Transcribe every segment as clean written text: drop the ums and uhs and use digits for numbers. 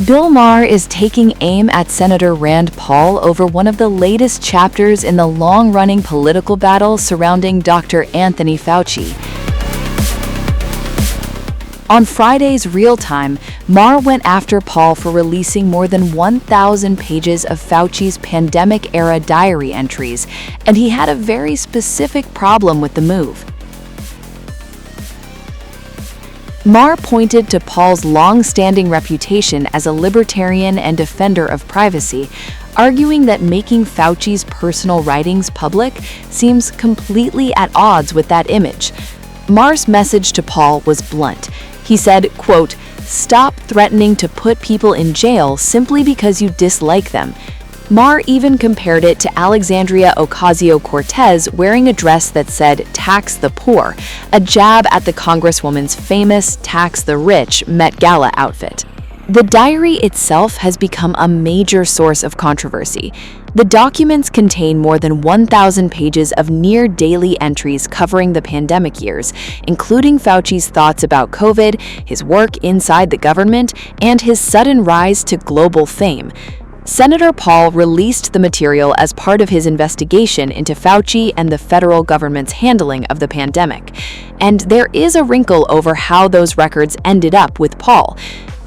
Bill Maher is taking aim at Senator Rand Paul over one of the latest chapters in the long-running political battle surrounding Dr. Anthony Fauci. On Friday's Real Time, Maher went after Paul for releasing more than 1,000 pages of Fauci's pandemic-era diary entries, and he had a very specific problem with the move. Maher pointed to Paul's long-standing reputation as a libertarian and defender of privacy, arguing that making Fauci's personal writings public seems completely at odds with that image. Maher's message to Paul was blunt. He said, quote, "Stop threatening to put people in jail simply because you dislike them." Maher even compared it to Alexandria Ocasio-Cortez wearing a dress that said, "Tax the poor," a jab at the Congresswoman's famous "Tax the Rich" Met Gala outfit. The diary itself has become a major source of controversy. The documents contain more than 1,000 pages of near-daily entries covering the pandemic years, including Fauci's thoughts about COVID, his work inside the government, and his sudden rise to global fame. Senator Paul released the material as part of his investigation into Fauci and the federal government's handling of the pandemic. And there is a wrinkle over how those records ended up with Paul.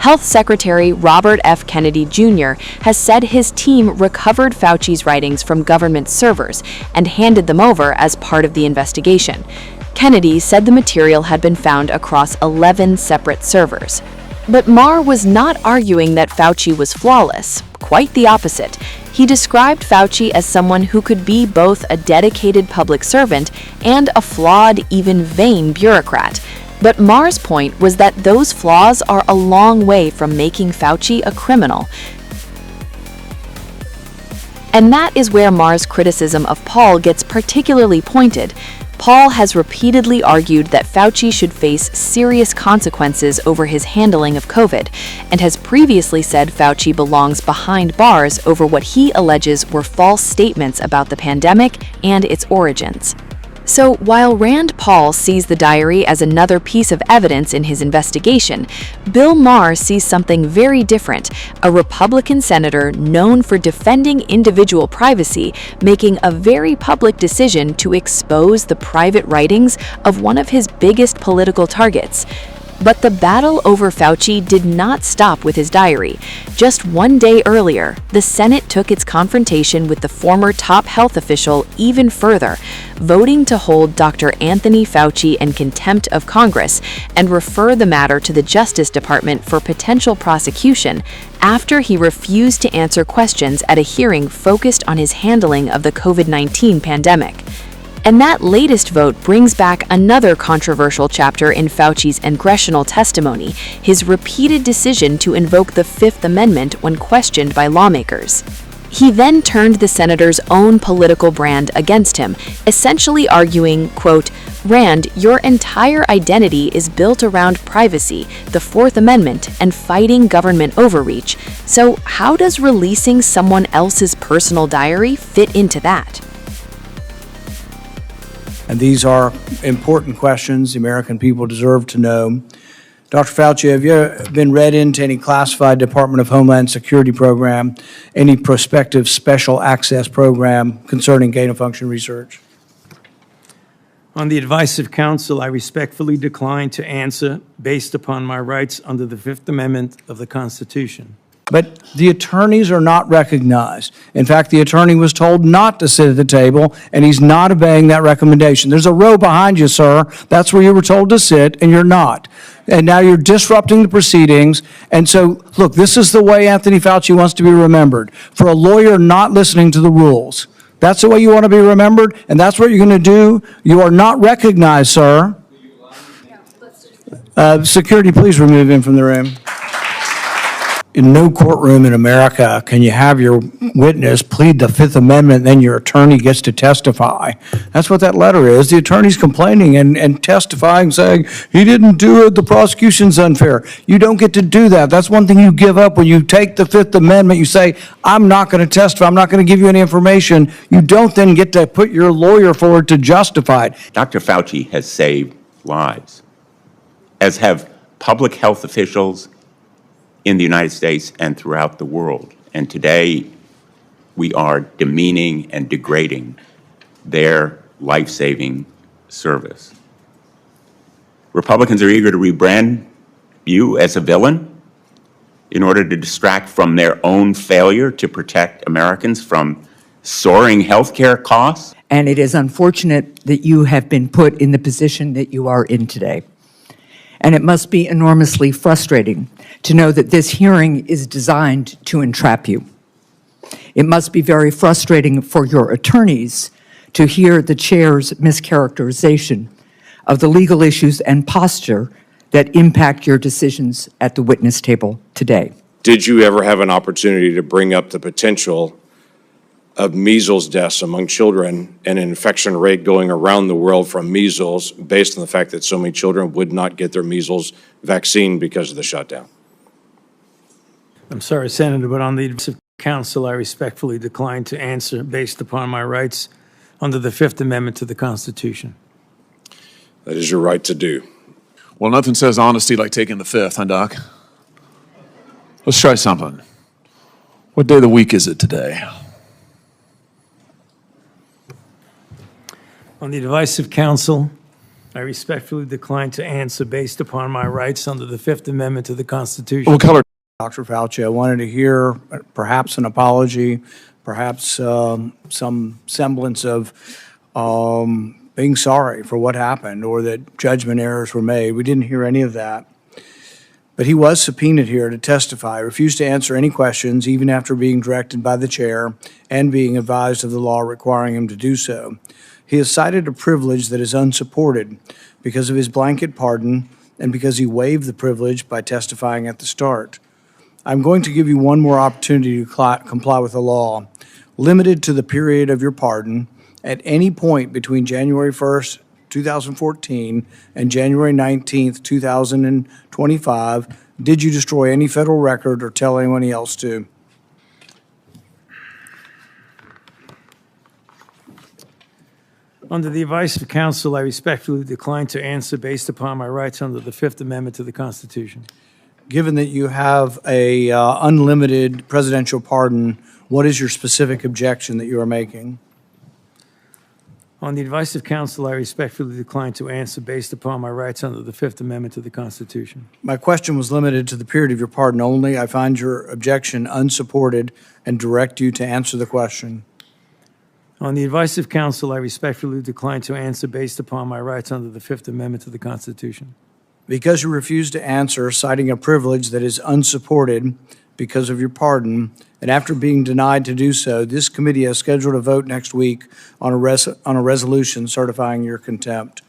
Health Secretary Robert F. Kennedy Jr. has said his team recovered Fauci's writings from government servers and handed them over as part of the investigation. Kennedy said the material had been found across 11 separate servers. But Maher was not arguing that Fauci was flawless. Quite the opposite. He described Fauci as someone who could be both a dedicated public servant and a flawed, even vain bureaucrat. But Maher's point was that those flaws are a long way from making Fauci a criminal. And that is where Maher's criticism of Paul gets particularly pointed. Paul has repeatedly argued that Fauci should face serious consequences over his handling of COVID, and has previously said Fauci belongs behind bars over what he alleges were false statements about the pandemic and its origins. So while Rand Paul sees the diary as another piece of evidence in his investigation, Bill Maher sees something very different, a Republican senator known for defending individual privacy, making a very public decision to expose the private writings of one of his biggest political targets. But the battle over Fauci did not stop with his diary. Just one day earlier, the Senate took its confrontation with the former top health official even further, voting to hold Dr. Anthony Fauci in contempt of Congress and refer the matter to the Justice Department for potential prosecution after he refused to answer questions at a hearing focused on his handling of the COVID-19 pandemic. And that latest vote brings back another controversial chapter in Fauci's congressional testimony, his repeated decision to invoke the Fifth Amendment when questioned by lawmakers. He then turned the senator's own political brand against him, essentially arguing, quote, "Rand, your entire identity is built around privacy, the Fourth Amendment, and fighting government overreach. So how does releasing someone else's personal diary fit into that?" And these are important questions the American people deserve to know. Dr. Fauci, have you been read into any classified Department of Homeland Security program, any prospective special access program concerning gain-of-function research? On the advice of counsel, I respectfully decline to answer based upon my rights under the Fifth Amendment of the Constitution. But the attorneys are not recognized. In fact, the attorney was told not to sit at the table, and he's not obeying that recommendation. There's a row behind you, sir. That's where you were told to sit, and you're not. And now you're disrupting the proceedings. And so, look, this is the way Anthony Fauci wants to be remembered, for a lawyer not listening to the rules. That's the way you want to be remembered, and that's what you're going to do. You are not recognized, sir. Security, please remove him from the room. In no courtroom in America can you have your witness plead the Fifth Amendment, then your attorney gets to testify. That's what that letter is. The attorney's complaining and testifying, saying, he didn't do it, the prosecution's unfair. You don't get to do that. That's one thing you give up when you take the Fifth Amendment. You say, I'm not going to testify, I'm not going to give you any information. You don't then get to put your lawyer forward to justify it. Dr. Fauci has saved lives, as have public health officials in the United States and throughout the world. And today, we are demeaning and degrading their life-saving service. Republicans are eager to rebrand you as a villain in order to distract from their own failure to protect Americans from soaring health care costs. And it is unfortunate that you have been put in the position that you are in today. And it must be enormously frustrating to know that this hearing is designed to entrap you. It must be very frustrating for your attorneys to hear the chair's mischaracterization of the legal issues and posture that impact your decisions at the witness table today. Did you ever have an opportunity to bring up the potential of measles deaths among children and an infection rate going around the world from measles based on the fact that so many children would not get their measles vaccine because of the shutdown? I'm sorry, Senator, but on the advice of counsel, I respectfully decline to answer based upon my rights under the Fifth Amendment to the Constitution. That is your right to do. Well, nothing says honesty like taking the fifth, huh, Doc? Let's try something. What day of the week is it today? On the advice of counsel, I respectfully decline to answer based upon my rights under the Fifth Amendment to the Constitution. What color? Dr. Fauci, I wanted to hear perhaps an apology, perhaps some semblance of being sorry for what happened or that judgment errors were made. We didn't hear any of that. But he was subpoenaed here to testify, refused to answer any questions, even after being directed by the chair and being advised of the law requiring him to do so. He has cited a privilege that is unsupported because of his blanket pardon and because he waived the privilege by testifying at the start. I'm going to give you one more opportunity to comply with the law, limited to the period of your pardon. At any point between January 1st, 2014 and January 19th, 2025, did you destroy any federal record or tell anyone else to? Under the advice of counsel, I respectfully decline to answer based upon my rights under the Fifth Amendment to the Constitution. Given that you have a unlimited presidential pardon, what is your specific objection that you are making? On the advice of counsel, I respectfully decline to answer based upon my rights under the Fifth Amendment to the Constitution. My question was limited to the period of your pardon only. I find your objection unsupported and direct you to answer the question. On the advice of counsel, I respectfully decline to answer based upon my rights under the Fifth Amendment to the Constitution. Because you refuse to answer, citing a privilege that is unsupported because of your pardon, and after being denied to do so, this committee has scheduled a vote next week on a resolution certifying your contempt.